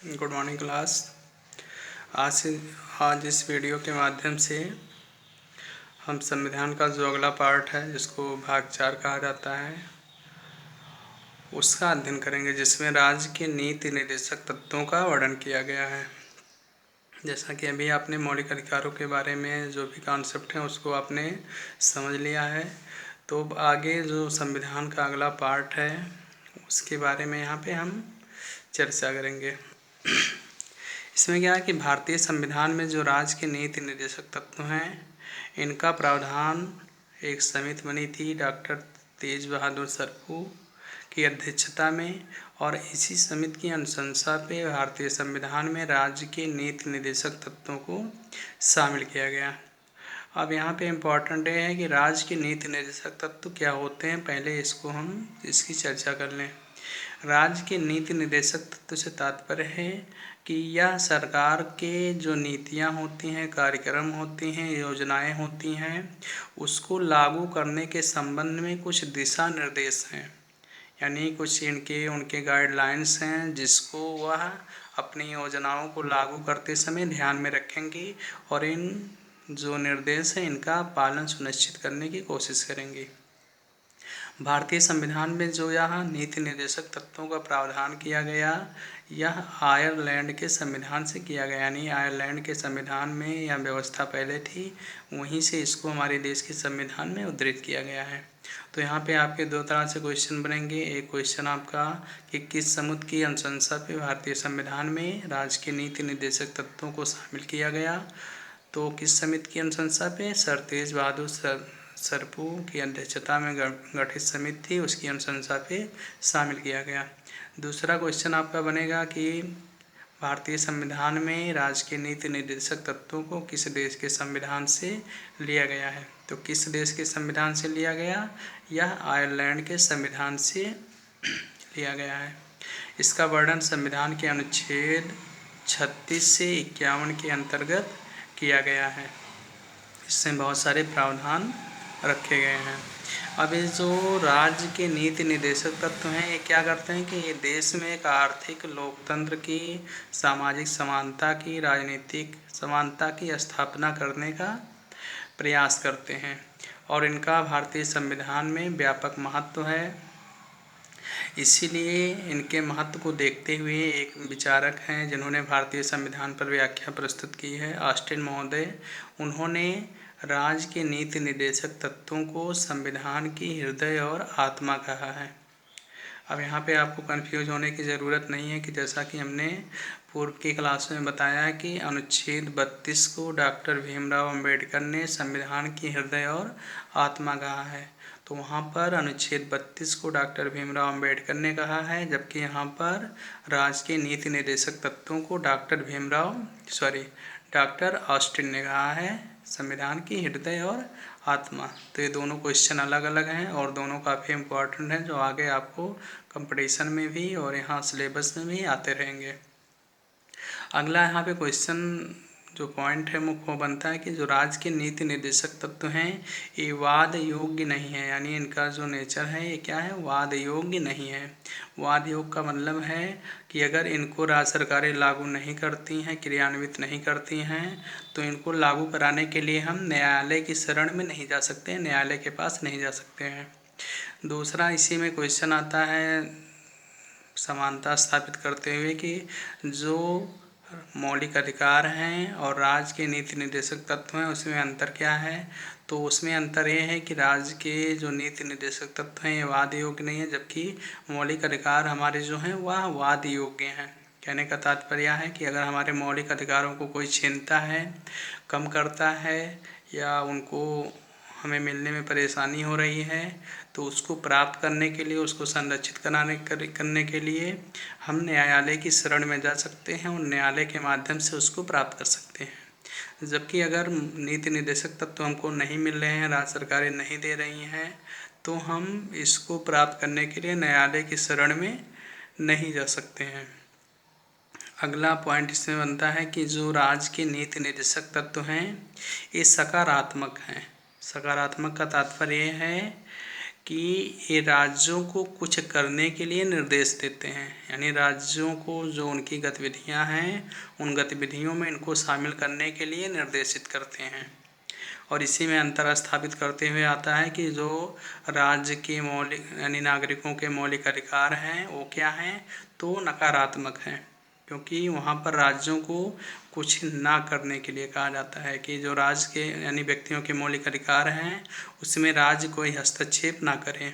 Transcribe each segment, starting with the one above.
Good morning class. आज से आज इस वीडियो के माध्यम से हम संविधान का जो अगला पार्ट है जिसको भाग 4 कहा जाता है उसका अध्ययन करेंगे, जिसमें राज्य के नीति निर्देशक तत्वों का वर्णन किया गया है। जैसा कि अभी आपने मौलिक अधिकारों के बारे में जो भी कॉन्सेप्ट है उसको आपने समझ लिया है, तो आगे जो संविधान का अगला पार्ट है उसके बारे में यहाँ पे हम चर्चा करेंगे। इसमें क्या है कि भारतीय संविधान में जो राज्य के नीति निर्देशक तत्व हैं, इनका प्रावधान एक समिति बनी थी डॉक्टर तेज बहादुर सरपू की अध्यक्षता में, और इसी समिति की अनुशंसा पे भारतीय संविधान में राज्य के नीति निर्देशक तत्वों को शामिल किया गया। अब यहाँ पे इम्पोर्टेंट ये है कि राज्य के नीति निर्देशक तत्व क्या होते हैं, पहले इसकी चर्चा कर लें। राज्य के नीति निर्देशक तत्व से तात्पर्य है कि यह सरकार के जो नीतियाँ होती हैं, कार्यक्रम होती हैं, योजनाएं होती हैं, उसको लागू करने के संबंध में कुछ दिशा निर्देश हैं, यानी कुछ उनके गाइडलाइंस हैं जिसको वह अपनी योजनाओं को लागू करते समय ध्यान में रखेंगी और इन जो निर्देश हैं इनका पालन सुनिश्चित करने की कोशिश करेंगी। भारतीय संविधान में जो यह नीति निर्देशक तत्वों का प्रावधान किया गया, यह आयरलैंड के संविधान से किया गया, यानी आयरलैंड के संविधान में यह व्यवस्था पहले थी, वहीं से इसको हमारे देश के संविधान में उद्धृत किया गया है। तो यहाँ पे आपके दो तरह से क्वेश्चन बनेंगे। एक क्वेश्चन आपका कि किस समुद्र की अनुशंसा पे भारतीय संविधान में राज्य के नीति निर्देशक तत्वों को शामिल किया गया, तो किस समिति की अनुशंसा पे? सर तेज बहादुर सरपू की अध्यक्षता में गठित समिति थी, उसकी अनुशंसा पे शामिल किया गया। दूसरा क्वेश्चन आपका बनेगा कि भारतीय संविधान में राज्य के नीति निर्देशक तत्वों को किस देश के संविधान से लिया गया है, तो किस देश के संविधान से लिया गया? यह आयरलैंड के संविधान से लिया गया है। इसका वर्णन संविधान के अनुच्छेद 36 से 51 के अंतर्गत किया गया है। इसमें बहुत सारे प्रावधान रखे गए हैं। अब ये जो राज्य के नीति निर्देशक तत्व हैं, ये क्या करते हैं कि ये देश में एक आर्थिक लोकतंत्र की, सामाजिक समानता की, राजनीतिक समानता की स्थापना करने का प्रयास करते हैं, और इनका भारतीय संविधान में व्यापक महत्व है। इसीलिए इनके महत्व को देखते हुए एक विचारक हैं जिन्होंने भारतीय संविधान पर व्याख्या प्रस्तुत की है, ऑस्टिन महोदय। उन्होंने राज्य के नीति निर्देशक तत्वों को संविधान की हृदय और आत्मा कहा है। अब यहाँ पे आपको कंफ्यूज होने की ज़रूरत नहीं है कि जैसा कि हमने पूर्व की क्लास में बताया कि अनुच्छेद 32 को डॉक्टर भीमराव अंबेडकर ने संविधान की हृदय और आत्मा कहा है, तो वहाँ पर अनुच्छेद 32 को डॉक्टर भीमराव अंबेडकर ने कहा है, जबकि यहाँ पर राज्य के नीति निर्देशक तत्वों को डॉक्टर ऑस्टिन ने कहा है संविधान की हृदय और आत्मा। तो ये दोनों क्वेश्चन अलग अलग हैं और दोनों काफ़ी इम्पोर्टेंट हैं, जो आगे आपको कंपटीशन में भी और यहाँ सिलेबस में भी आते रहेंगे। अगला यहाँ पे क्वेश्चन जो पॉइंट है मुख्य बनता है कि जो राज्य के नीति निर्देशक तत्व हैं ये वाद योग्य नहीं है, यानी इनका जो नेचर है ये क्या है? वाद योग्य नहीं है। वाद योग्य का मतलब है कि अगर इनको राज्य सरकारें लागू नहीं करती हैं, क्रियान्वित नहीं करती हैं, तो इनको लागू कराने के लिए हम न्यायालय की शरण में नहीं जा सकते, न्यायालय के पास नहीं जा सकते हैं। दूसरा इसी में क्वेश्चन आता है समानता स्थापित करते हुए कि जो मौलिक अधिकार हैं और राज्य के नीति निर्देशक तत्व हैं उसमें अंतर क्या है, तो उसमें अंतर ये है कि राज्य के जो नीति निर्देशक तत्व हैं ये वाद योग्य नहीं है, जबकि मौलिक अधिकार हमारे जो हैं वह वाद योग्य हैं। कहने का तात्पर्य है कि अगर हमारे मौलिक अधिकारों को कोई छीनता है, कम करता है या उनको हमें मिलने में परेशानी हो रही है, तो उसको प्राप्त करने के लिए, उसको संरक्षित करने के लिए हम न्यायालय की शरण में जा सकते हैं और न्यायालय के माध्यम से उसको प्राप्त कर सकते हैं। जबकि अगर नीति निर्देशक तत्व हमको नहीं मिल रहे हैं, राज्य सरकारें नहीं दे रही हैं, तो हम इसको प्राप्त करने के लिए न्यायालय की शरण में नहीं जा सकते हैं। अगला पॉइंट इसमें बनता है कि जो राज्य के नीति निर्देशक तत्व हैं ये सकारात्मक हैं। सकारात्मक का तात्पर्य है कि ये राज्यों को कुछ करने के लिए निर्देश देते हैं, यानी राज्यों को जो उनकी गतिविधियां हैं उन गतिविधियों में इनको शामिल करने के लिए निर्देशित करते हैं। और इसी में अंतर स्थापित करते हुए आता है कि जो राज्य के मौलिक यानी नागरिकों के मौलिक अधिकार हैं वो क्या हैं, तो नकारात्मक हैं, क्योंकि वहाँ पर राज्यों को कुछ ना करने के लिए कहा जाता है कि जो राज्य के यानी व्यक्तियों के मौलिक अधिकार हैं उसमें राज्य कोई हस्तक्षेप ना करें।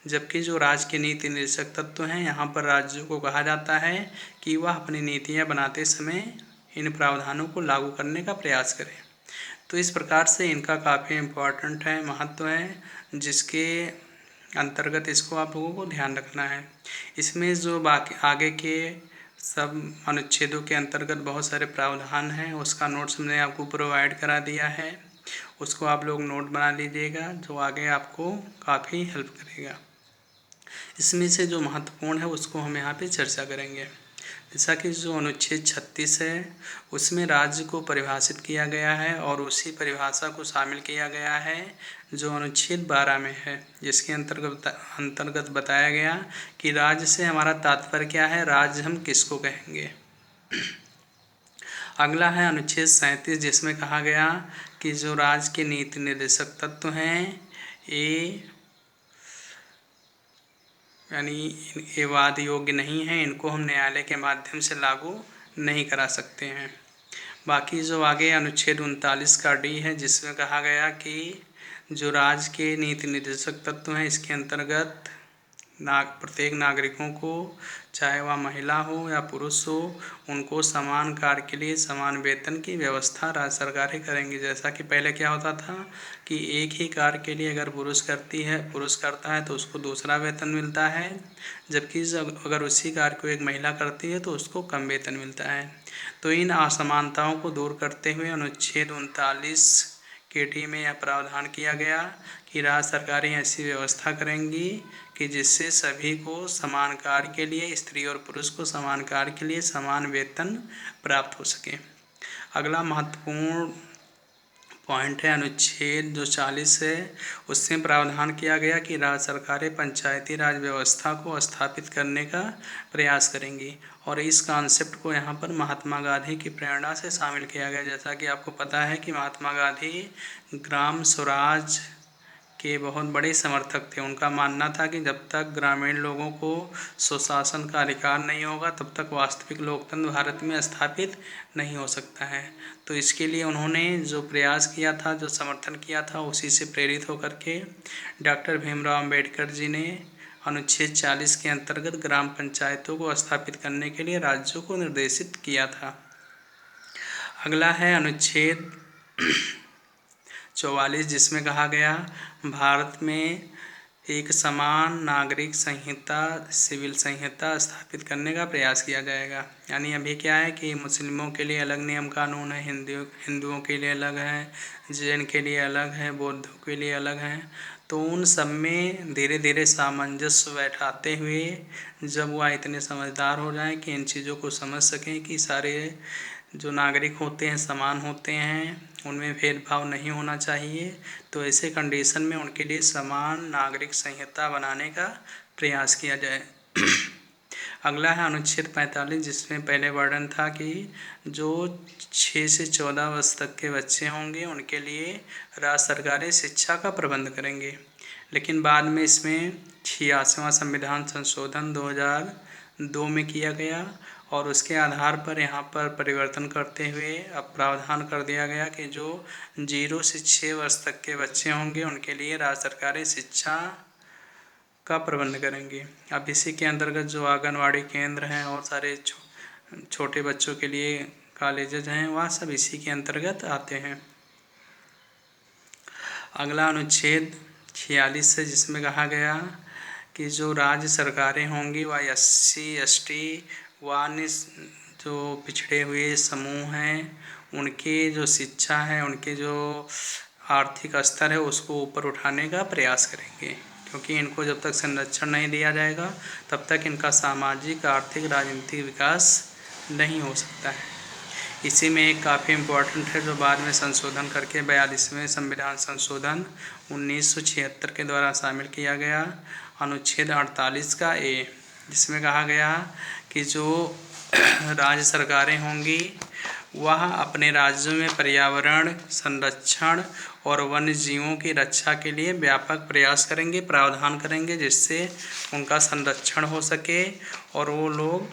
जबकि जो राज्य के नीति निर्देशक तत्व हैं यहाँ पर राज्यों को कहा जाता है कि वह अपनी नीतियाँ बनाते समय इन प्रावधानों को लागू करने का प्रयास करें। तो इस प्रकार से इनका काफ़ी इम्पोर्टेंट है, महत्व है, जिसके अंतर्गत इसको आप लोगों को ध्यान रखना है। इसमें जो बाकी आगे के सब अनुच्छेदों के अंतर्गत बहुत सारे प्रावधान हैं, उसका नोट्स मैंने आपको प्रोवाइड करा दिया है, उसको आप लोग नोट बना लीजिएगा, जो आगे आपको काफ़ी हेल्प करेगा। इसमें से जो महत्वपूर्ण है उसको हम यहाँ पे चर्चा करेंगे। जैसा कि जो अनुच्छेद 36 है उसमें राज्य को परिभाषित किया गया है और उसी परिभाषा को शामिल किया गया है जो अनुच्छेद 12 में है, जिसके अंतर्गत बताया गया कि राज्य से हमारा तात्पर्य क्या है, राज्य हम किसको कहेंगे। अगला है अनुच्छेद 37, जिसमें कहा गया कि जो राज्य के नीति निर्देशक तत्व हैं ये यानी ये वाद योग्य नहीं है, इनको हम न्यायालय के माध्यम से लागू नहीं करा सकते हैं। बाकी जो आगे अनुच्छेद 39 का डी है, जिसमें कहा गया कि जो राज्य के नीति निर्देशक तत्व हैं इसके अंतर्गत प्रत्येक नागरिकों को, चाहे वह महिला हो या पुरुष हो, उनको समान कार्य के लिए समान वेतन की व्यवस्था राज्य सरकारें करेंगी। जैसा कि पहले क्या होता था कि एक ही कार्य के लिए अगर पुरुष करता है तो उसको दूसरा वेतन मिलता है, जबकि अगर उसी कार्य को एक महिला करती है तो उसको कम वेतन मिलता है। तो इन असमानताओं को दूर करते हुए अनुच्छेद 39 के डी में यह प्रावधान किया गया कि राज्य सरकारें ऐसी व्यवस्था करेंगी कि जिससे सभी को समान कार्य के लिए, स्त्री और पुरुष को समान कार्य के लिए समान वेतन प्राप्त हो सके। अगला महत्वपूर्ण पॉइंट है अनुच्छेद जो 40 है, उसमें प्रावधान किया गया कि राज्य सरकारें पंचायती राज व्यवस्था को स्थापित करने का प्रयास करेंगी और इस कॉन्सेप्ट को यहाँ पर महात्मा गांधी की प्रेरणा से शामिल किया गया। जैसा कि आपको पता है कि महात्मा गांधी ग्राम स्वराज के बहुत बड़े समर्थक थे। उनका मानना था कि जब तक ग्रामीण लोगों को स्वशासन का अधिकार नहीं होगा तब तक वास्तविक लोकतंत्र भारत में स्थापित नहीं हो सकता है। तो इसके लिए उन्होंने जो प्रयास किया था, जो समर्थन किया था, उसी से प्रेरित होकर के डॉक्टर भीमराव अंबेडकर जी ने अनुच्छेद 40 के अंतर्गत ग्राम पंचायतों को स्थापित करने के लिए राज्यों को निर्देशित किया था। अगला है अनुच्छेद 44, जिसमें कहा गया भारत में एक समान नागरिक संहिता, सिविल संहिता स्थापित करने का प्रयास किया जाएगा। यानी अभी क्या है कि मुस्लिमों के लिए अलग नियम कानून है, हिंदुओं के लिए अलग है, जैन के लिए अलग है, बौद्धों के लिए अलग है। तो उन सब में धीरे धीरे सामंजस्य बैठाते हुए जब वह इतने समझदार हो जाएं कि इन चीज़ों को समझ सकें कि सारे जो नागरिक होते हैं समान होते हैं, उनमें भेदभाव नहीं होना चाहिए, तो ऐसे कंडीशन में उनके लिए समान नागरिक संहिता बनाने का प्रयास किया जाए। अगला है अनुच्छेद 45, जिसमें पहले वर्णन था कि जो 6 से 14 वर्ष तक के बच्चे होंगे उनके लिए राज्य सरकारें शिक्षा का प्रबंध करेंगे। लेकिन बाद में इसमें 86वां संविधान संशोधन 2002 में किया गया और उसके आधार पर यहाँ पर परिवर्तन करते हुए अब प्रावधान कर दिया गया कि जो 0 से 6 वर्ष तक के बच्चे होंगे उनके लिए राज्य सरकारें शिक्षा का प्रबंध करेंगी। अब इसी के अंतर्गत जो आंगनवाड़ी केंद्र हैं और सारे छोटे बच्चों के लिए कॉलेजेज हैं वह सब इसी के अंतर्गत आते हैं। अगला अनुच्छेद 46 है, जिसमें कहा गया कि जो राज्य सरकारें होंगी वह SC ST व जो पिछड़े हुए समूह हैं उनके जो शिक्षा है, उनके जो आर्थिक स्तर है उसको ऊपर उठाने का प्रयास करेंगे, क्योंकि इनको जब तक संरक्षण नहीं दिया जाएगा तब तक इनका सामाजिक, आर्थिक, राजनीतिक विकास नहीं हो सकता है। इसी में एक काफ़ी इम्पोर्टेंट है जो बाद में संशोधन करके 42वें संविधान संशोधन 1976 के द्वारा शामिल किया गया, अनुच्छेद 48 का ए, जिसमें कहा गया कि जो राज्य सरकारें होंगी वह अपने राज्यों में पर्यावरण संरक्षण और वन्य जीवों की रक्षा के लिए व्यापक प्रयास करेंगे, प्रावधान करेंगे, जिससे उनका संरक्षण हो सके और वो लोग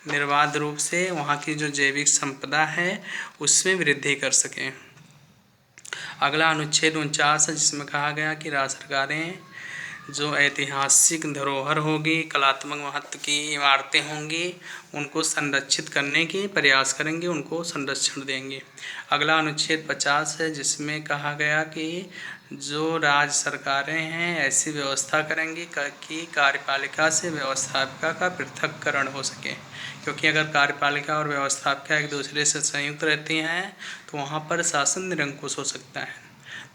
निर्बाध रूप से वहाँ की जो जैविक संपदा है उसमें वृद्धि कर सकें। अगला अनुच्छेद 49 है, जिसमें कहा गया कि राज्य सरकारें जो ऐतिहासिक धरोहर होगी, कलात्मक महत्व की इमारतें होंगी, उनको संरक्षित करने की प्रयास करेंगे, उनको संरक्षण देंगे। अगला अनुच्छेद 50 है, जिसमें कहा गया कि जो राज्य सरकारें हैं ऐसी व्यवस्था करेंगी कि कार्यपालिका से व्यवस्थापिका का पृथक्करण हो सके, क्योंकि अगर कार्यपालिका और व्यवस्थापिका एक दूसरे से संयुक्त रहती हैं तो वहाँ पर शासन निरंकुश हो सकता है।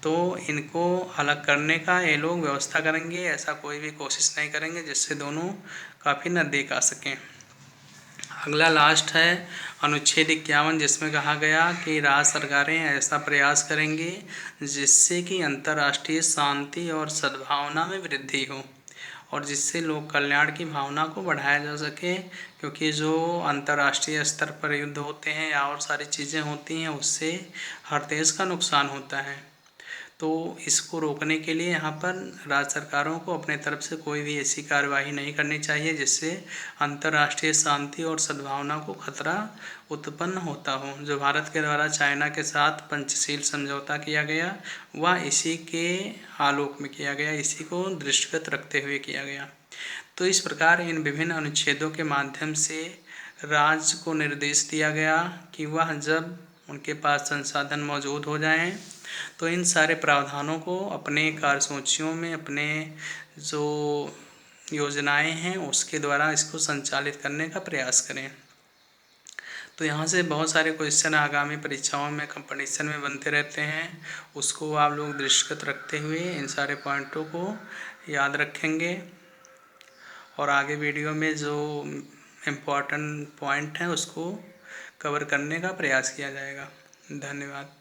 तो इनको अलग करने का ये लोग व्यवस्था करेंगे, ऐसा कोई भी कोशिश नहीं करेंगे जिससे दोनों काफ़ी नज़दीक आ सकें। अगला लास्ट है अनुच्छेद 51, जिसमें कहा गया कि राज्य सरकारें ऐसा प्रयास करेंगी जिससे कि अंतर्राष्ट्रीय शांति और सद्भावना में वृद्धि हो और जिससे लोक कल्याण की भावना को बढ़ाया जा सके, क्योंकि जो अंतर्राष्ट्रीय स्तर पर युद्ध होते हैं या और सारी चीज़ें होती हैं उससे हर देश का नुकसान होता है। तो इसको रोकने के लिए यहाँ पर राज्य सरकारों को अपने तरफ से कोई भी ऐसी कार्यवाही नहीं करनी चाहिए जिससे अंतर्राष्ट्रीय शांति और सद्भावना को खतरा उत्पन्न होता हो। जो भारत के द्वारा चाइना के साथ पंचशील समझौता किया गया वह इसी के आलोक में किया गया, इसी को दृष्टिगत रखते हुए किया गया। तो इस प्रकार इन विभिन्न अनुच्छेदों के माध्यम से राज्य को निर्देश दिया गया कि वह जब उनके पास संसाधन मौजूद हो जाएं तो इन सारे प्रावधानों को अपने कार्यसूचियों में, अपने जो योजनाएं हैं उसके द्वारा इसको संचालित करने का प्रयास करें। तो यहाँ से बहुत सारे क्वेश्चन आगामी परीक्षाओं में कंपटीशन में बनते रहते हैं, उसको आप लोग दृष्टिगत रखते हुए इन सारे पॉइंटों को याद रखेंगे और आगे वीडियो में जो इम्पोर्टेंट पॉइंट हैं उसको कवर करने का प्रयास किया जाएगा। धन्यवाद।